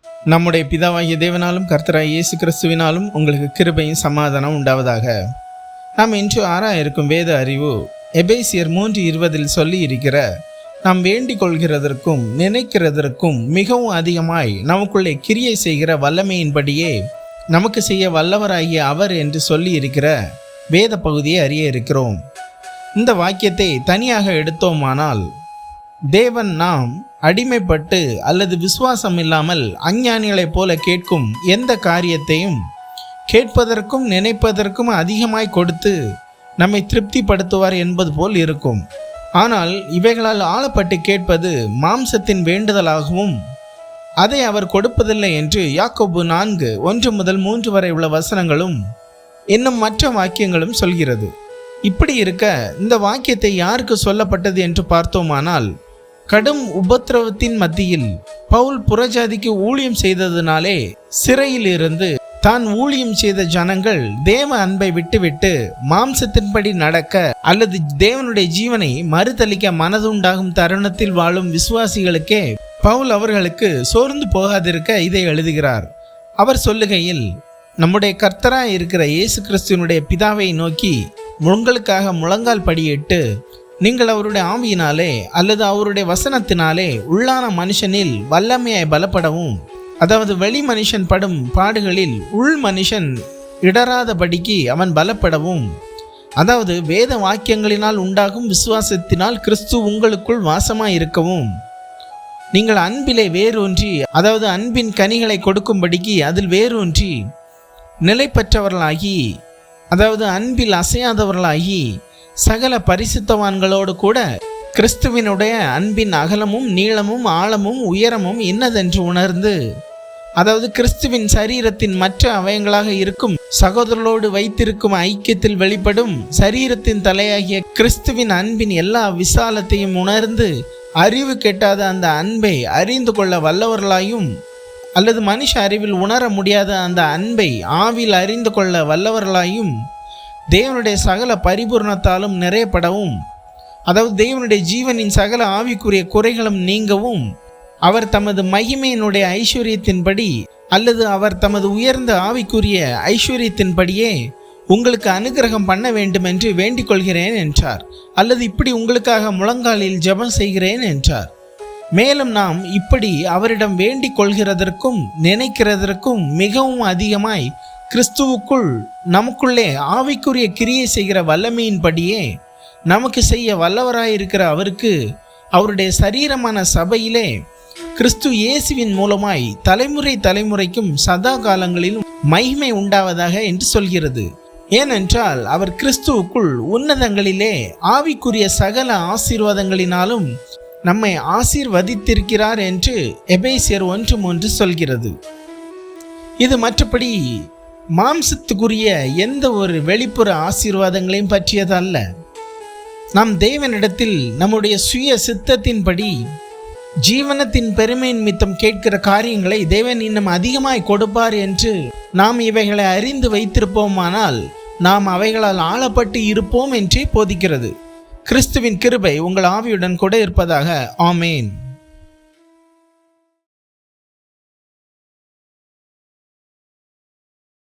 நம்முடைய பிதாவாகிய தேவனாலும் கர்த்தராகிய இயேசு கிறிஸ்துவினாலும் உங்களுக்கு கிருபையும் சமாதானம் உண்டாவதாக. நாம் இன்று ஆராய இருக்கும் வேத அறிவு எபேசியர் 3:20 சொல்லி இருக்கிற, நாம் வேண்டிக் கொள்கிறதற்கும் நினைக்கிறதற்கும் மிகவும் அதிகமாய் நமக்குள்ளே கிரியை செய்கிற வல்லமையின்படியே நமக்கு செய்ய வல்லவராகிய அவர் என்று சொல்லி இருக்கிற வேத பகுதியை அறிய இருக்கிறோம். இந்த வாக்கியத்தை தனியாக எடுத்தோமானால், தேவன் நாம் அடிமைப்பட்டு அல்லது விசுவாசம் இல்லாமல் அஞ்ஞானிகளைப் போல கேட்கும் எந்த காரியத்தையும் கேட்பதற்கும் நினைப்பதற்கும் அதிகமாய் கொடுத்து நம்மை திருப்திப்படுத்துவார் என்பது போல் இருக்கும். ஆனால் இவைகளால் ஆளப்பட்டு கேட்பது மாம்சத்தின் வேண்டுதலாகவும் அதை அவர் கொடுப்பதில்லை என்று யாக்கோபு 4:1-3 வரை உள்ள வசனங்களும் இன்னும் மற்ற வாக்கியங்களும் சொல்கிறது. இப்படி இருக்க இந்த வாக்கியத்தை யாருக்கு சொல்லப்பட்டது என்று பார்த்தோமானால், கடும் உபத்திரவத்தின் மத்தியில் பவுல் புறஜாதிக்கு ஊழியம் செய்ததினாலே சிறையில் இருந்து தான் ஊழியம் செய்த ஜனங்கள் தேவ அன்பை விட்டுவிட்டு மாம்சத்தின்படி நடக்க அல்லது தேவனுடைய ஜீவனை மறுதளிக்க மனதுண்டாகும் தருணத்தில் வாழும் விசுவாசிகளுக்கே பவுல் அவர்களுக்கு சோர்ந்து போகாதிருக்க இதை எழுதுகிறார். அவர் சொல்லுகையில், நம்முடைய கர்த்தராய் இருக்கிற இயேசு கிறிஸ்துவனுடைய பிதாவை நோக்கி உங்களுக்காக முழங்கால் படியிட்டு நீங்கள் அவருடைய ஆவியினாலே அல்லது அவருடைய வசனத்தினாலே உள்ளான மனுஷனில் வல்லமையாய் பலப்படவும், அதாவது வெளி மனுஷன் படும் பாடுகளில் உள் மனுஷன் இடராதபடிக்கு அவன் பலப்படவும், அதாவது வேத வாக்கியங்களினால் உண்டாகும் விசுவாசத்தினால் கிறிஸ்து உங்களுக்குள் வாசமாய் இருக்கவும், நீங்கள் அன்பிலே வேரூன்றி, அதாவது அன்பின் கனிகளை கொடுக்கும்படிக்கு அதில் வேரூன்றி நிலைப்பற்றவர்களாகி, அதாவது அன்பில் அசையாதவர்களாகி சகல பரிசுத்தவான்களோடு கூட கிறிஸ்துவினுடைய அன்பின் அகலமும் நீளமும் ஆழமும் உயரமும் இன்னதென்று உணர்ந்து, அதாவது கிறிஸ்துவின் சரீரத்தின் மற்ற அவயங்களாக இருக்கும் சகோதரர்களோடு வைத்திருக்கும் ஐக்கியத்தில் வெளிப்படும் சரீரத்தின் தலையாகிய கிறிஸ்துவின் அன்பின் எல்லா விசாலத்தையும் உணர்ந்து, அறிவு கெட்டாத அந்த அன்பை அறிந்து கொள்ள வல்லவர்களாயும் அல்லது மனுஷ அறிவில் உணர முடியாத அந்த அன்பை ஆவியில் அறிந்து கொள்ள வல்லவர்களாயும் தேவனுடைய சகல பரிபூர்ணத்தாலும் நிறையப்படவும், அதாவது தேவனுடைய ஜீவனின் சகல ஆவிக்குரிய குறைகளும் நீங்கவும், அவர் தமது மகிமையினுடைய ஐஸ்வர்யத்தின்படி அல்லது அவர் தமது உயர்ந்த ஆவிக்குரிய ஐஸ்வர்யத்தின்படியே உங்களுக்கு அனுகிரகம் பண்ண வேண்டும் என்று வேண்டிக் கொள்கிறேன் என்றார். அல்லது இப்படி உங்களுக்காக முழங்காலில் ஜெபம் செய்கிறேன் என்றார். மேலும் நாம் இப்படி அவரிடம் வேண்டிக் கொள்கிறதற்கும் நினைக்கிறதற்கும் மிகவும் அதிகமாய் கிறிஸ்துவுக்குள் நமக்குள்ளே ஆவிக்குரிய கிரியை செய்கிற வல்லமையின்படியே நமக்கு செய்ய வல்லவராயிருக்கிற அவருக்கு அவருடைய சரீரமான சபையிலே கிறிஸ்து இயேசுவின் மூலமாய் தலைமுறை தலைமுறைக்கும் சதா காலங்களிலும் மகிமை உண்டாவதாக என்று சொல்கிறது. ஏனென்றால் அவர் கிறிஸ்துவுக்குள் உன்னதங்களிலே ஆவிக்குரிய சகல ஆசீர்வாதங்களினாலும் நம்மை ஆசீர்வதித்திருக்கிறார் என்று எபேசியர் 1:3 சொல்கிறது. இது மற்றபடி மாம்சத்துக்குரிய எந்த ஒரு வெளிப்புற ஆசீர்வாதங்களையும் பற்றியதல்ல. நாம் தேவனிடத்தில் நம்முடைய சுய சித்தத்தின்படி ஜீவனத்தின் பெருமை நிமித்தம் கேட்கிற காரியங்களை தேவன் இன்னும் அதிகமாய் கொடுப்பார் என்று நாம் இவைகளை அறிந்து வைத்திருப்போமானால் நாம் அவைகளால் ஆளப்பட்டு இருப்போம் என்றே போதிக்கிறது. கிறிஸ்துவின் கிருபை உங்கள் ஆவியுடன் கூட இருப்பதாக. ஆமேன்.